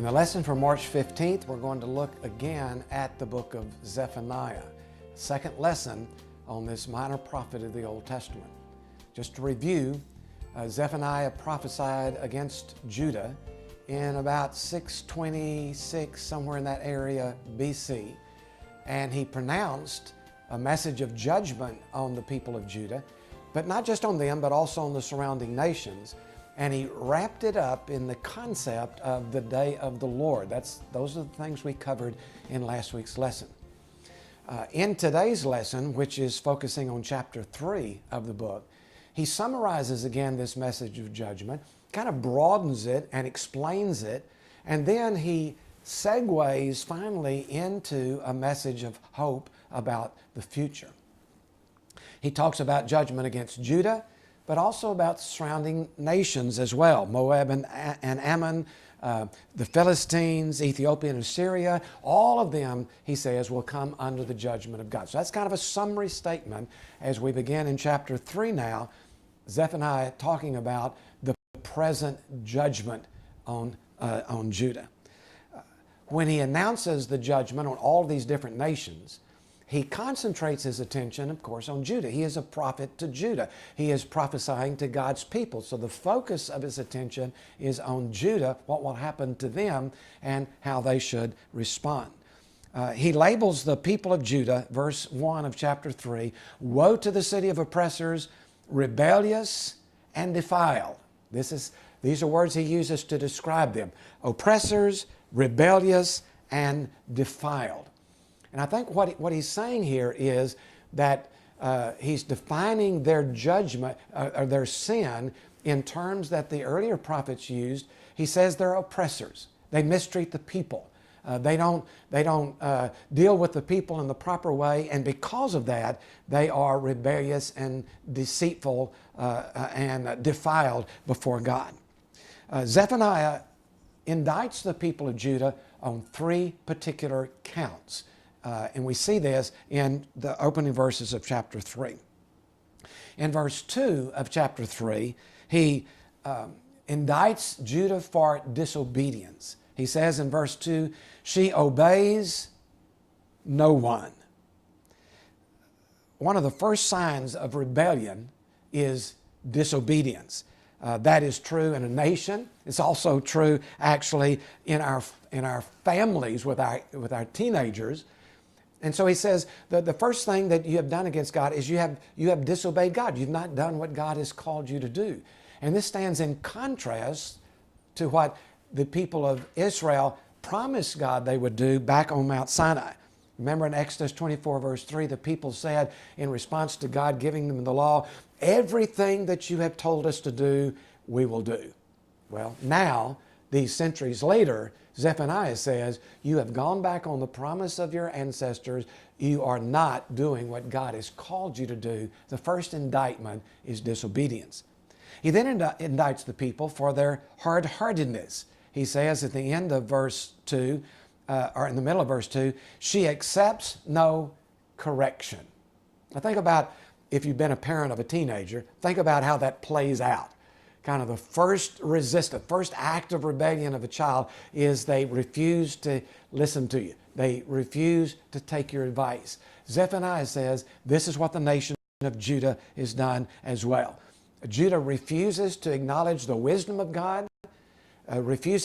In the lesson for March 15th, we're going to look again at the book of Zephaniah, second lesson on this minor prophet of the Old Testament. Just to review, Zephaniah prophesied against Judah in about 626, somewhere in that area BC, and he pronounced a message of judgment on the people of Judah, but not just on them, but also on the surrounding nations. And he wrapped it up in the concept of the day of the Lord. Those are the things we covered in last week's lesson. In today's lesson, which is focusing on chapter 3 of the book, he summarizes again this message of judgment, kind of broadens it and explains it, and then he segues finally into a message of hope about the future. He talks about judgment against Judah, but also about surrounding nations as well. Moab and Ammon, the Philistines, Ethiopia and Assyria, all of them, he says, will come under the judgment of God. So that's kind of a summary statement as we begin in chapter 3 now, Zephaniah talking about the present judgment on Judah. When he announces the judgment on all these different nations, he concentrates his attention, of course, on Judah. He is a prophet to Judah. He is prophesying to God's people. So the focus of his attention is on Judah, what will happen to them, and how they should respond. He labels the people of Judah, verse 1 of chapter 3, "Woe to the city of oppressors, rebellious and defiled." These are words he uses to describe them. Oppressors, rebellious, and defiled. And I think what he's saying here is that he's defining their judgment, or their sin, in terms that the earlier prophets used. He says they're oppressors. They mistreat the people. They don't deal with the people in the proper way, and because of that, they are rebellious and deceitful and defiled before God. Zephaniah indicts the people of Judah on 3 particular counts. And we see this in the opening verses of chapter 3. In verse 2 of chapter 3, he indicts Judah for disobedience. He says in verse 2, "She obeys no one." One of the first signs of rebellion is disobedience. That is true in a nation. It's also true actually in our families with our teenagers. And so he says that the first thing that you have done against God is you have disobeyed God. You've not done what God has called you to do. And this stands in contrast to what the people of Israel promised God they would do back on Mount Sinai. Remember in Exodus 24 verse 3, the people said in response to God giving them the law, "Everything that you have told us to do, we will do." Well, now, these centuries later, Zephaniah says, you have gone back on the promise of your ancestors. You are not doing what God has called you to do. The first indictment is disobedience. He then indicts the people for their hard-heartedness. He says at the end of verse 2, or in the middle of verse 2, "She accepts no correction." Now think about, if you've been a parent of a teenager, think about how that plays out. Kind of the first resistance, first act of rebellion of a child is they refuse to listen to you. They refuse to take your advice. Zephaniah says this is what the nation of Judah has done as well. Judah refuses to acknowledge the wisdom of God, refuses